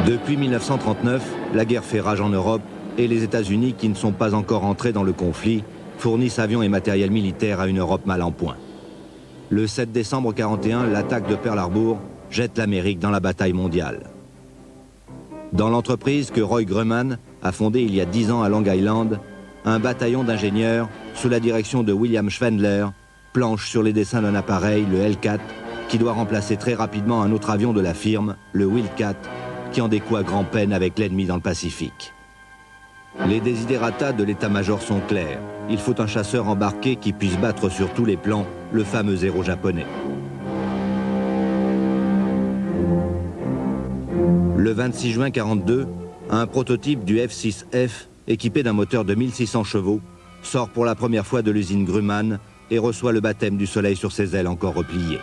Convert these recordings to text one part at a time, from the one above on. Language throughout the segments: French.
Depuis 1939, la guerre fait rage en Europe et les États-Unis, qui ne sont pas encore entrés dans le conflit, fournissent avions et matériel militaire à une Europe mal en point. Le 7 décembre 1941, l'attaque de Pearl Harbor jette l'Amérique dans la bataille mondiale. Dans l'entreprise que Roy Grumman a fondée il y a 10 ans à Long Island, un bataillon d'ingénieurs, sous la direction de William Schwendler, planche sur les dessins d'un appareil, le Hellcat, qui doit remplacer très rapidement un autre avion de la firme, le Wildcat, qui en découd à grand-peine avec l'ennemi dans le Pacifique. Les desiderata de l'état-major sont clairs. Il faut un chasseur embarqué qui puisse battre sur tous les plans le fameux héros japonais. Le 26 juin 1942, un prototype du F-6F, équipé d'un moteur de 1600 chevaux, sort pour la première fois de l'usine Grumman et reçoit le baptême du soleil sur ses ailes encore repliées.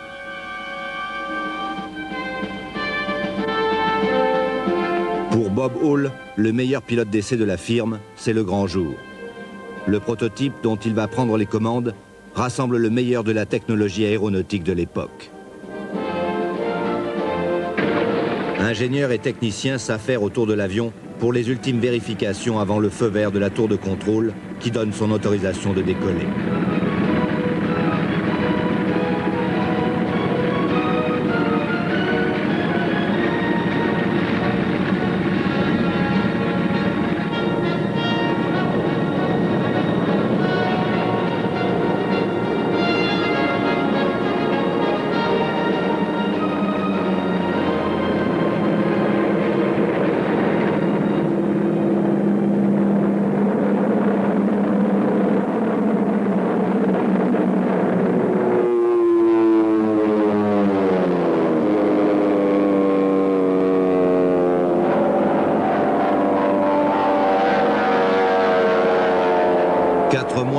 Pour Bob Hall, le meilleur pilote d'essai de la firme, c'est le grand jour. Le prototype dont il va prendre les commandes rassemble le meilleur de la technologie aéronautique de l'époque. Ingénieurs et techniciens s'affairent autour de l'avion pour les ultimes vérifications avant le feu vert de la tour de contrôle qui donne son autorisation de décoller.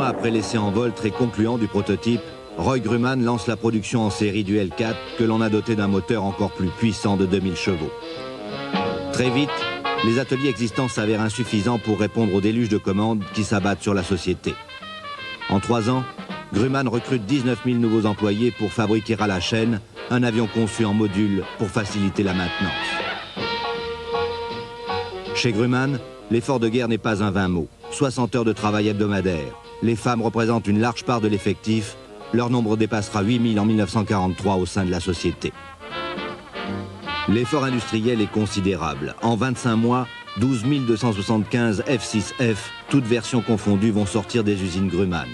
Après l'essai en vol très concluant du prototype, Roy Grumman lance la production en série du Hellcat que l'on a doté d'un moteur encore plus puissant de 2000 chevaux. Très vite, les ateliers existants s'avèrent insuffisants pour répondre aux déluges de commandes qui s'abattent sur la société. En 3 ans, Grumman recrute 19 000 nouveaux employés pour fabriquer à la chaîne un avion conçu en module pour faciliter la maintenance. Chez Grumman, l'effort de guerre n'est pas un vain mot. 60 heures de travail hebdomadaire. Les femmes représentent une large part de l'effectif. Leur nombre dépassera 8 000 en 1943 au sein de la société. L'effort industriel est considérable. En 25 mois, 12 275 F-6F, toutes versions confondues, vont sortir des usines Grumman.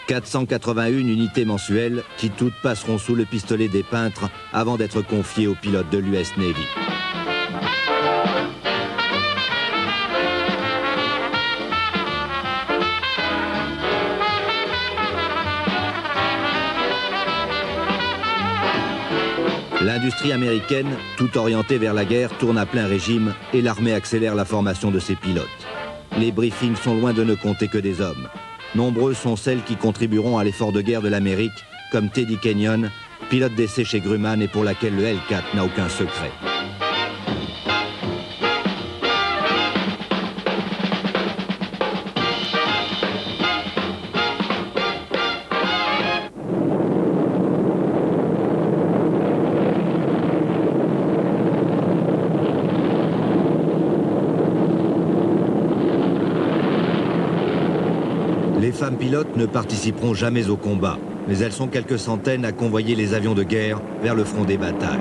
481 unités mensuelles qui toutes passeront sous le pistolet des peintres avant d'être confiées aux pilotes de l'US Navy. L'industrie américaine, tout orientée vers la guerre, tourne à plein régime et l'armée accélère la formation de ses pilotes. Les briefings sont loin de ne compter que des hommes. Nombreux sont celles qui contribueront à l'effort de guerre de l'Amérique, comme Teddy Kenyon, pilote d'essai chez Grumman et pour laquelle le Hellcat n'a aucun secret. Les femmes pilotes ne participeront jamais au combat, mais elles sont quelques centaines à convoyer les avions de guerre vers le front des batailles.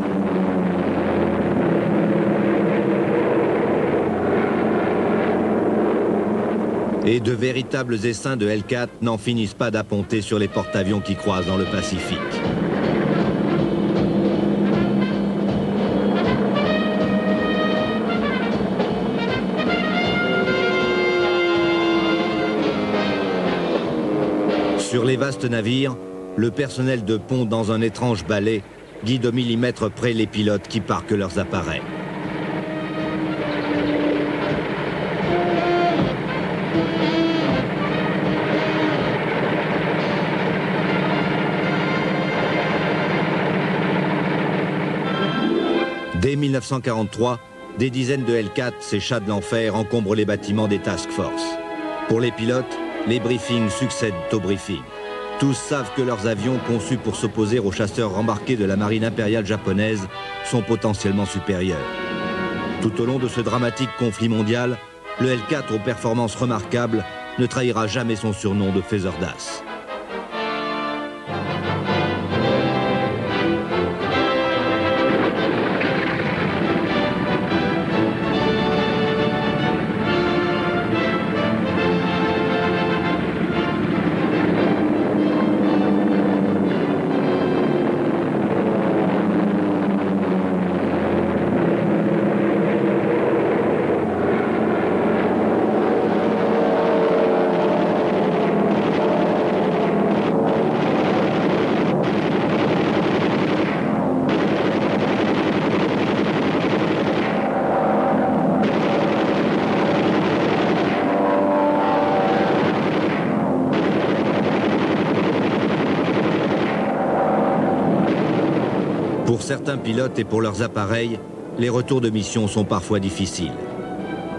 Et de véritables essaims de Hellcat n'en finissent pas d'apponter sur les porte-avions qui croisent dans le Pacifique. Sur les vastes navires, le personnel de pont dans un étrange balai guide au millimètre près les pilotes qui parquent leurs appareils. Dès 1943, des dizaines de Hellcat, ces chats de l'enfer, encombrent les bâtiments des task force. Pour les pilotes, les briefings succèdent aux briefings. Tous savent que leurs avions, conçus pour s'opposer aux chasseurs rembarqués de la marine impériale japonaise, sont potentiellement supérieurs. Tout au long de ce dramatique conflit mondial, le L4 aux performances remarquables ne trahira jamais son surnom de faiseur d'as. Pour certains pilotes et pour leurs appareils, les retours de mission sont parfois difficiles.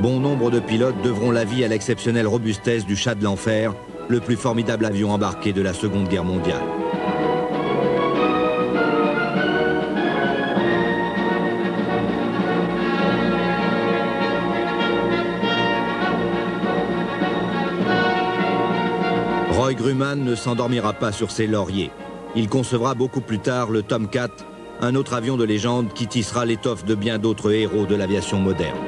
Bon nombre de pilotes devront la vie à l'exceptionnelle robustesse du Chat de l'Enfer, le plus formidable avion embarqué de la Seconde Guerre mondiale. Roy Grumman ne s'endormira pas sur ses lauriers. Il concevra beaucoup plus tard le Tomcat, un autre avion de légende qui tissera l'étoffe de bien d'autres héros de l'aviation moderne.